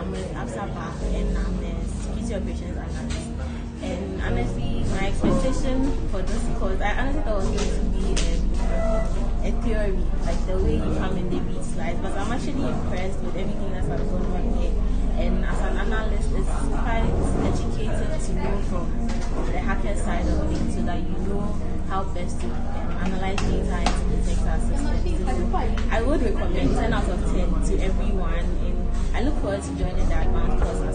I'm an ABSA and I'm a security operations analyst. And honestly, my expectation for this course, I honestly thought it was going to be a theory, like the way you come in the read slides, but I'm actually impressed with everything that's going on here. And as an analyst, it's quite educative to know from the hacker side of things so that you know how best to analyze data and to detect our systems. So I would recommend 10 out of 10 to everyone. And I look forward to joining the advanced course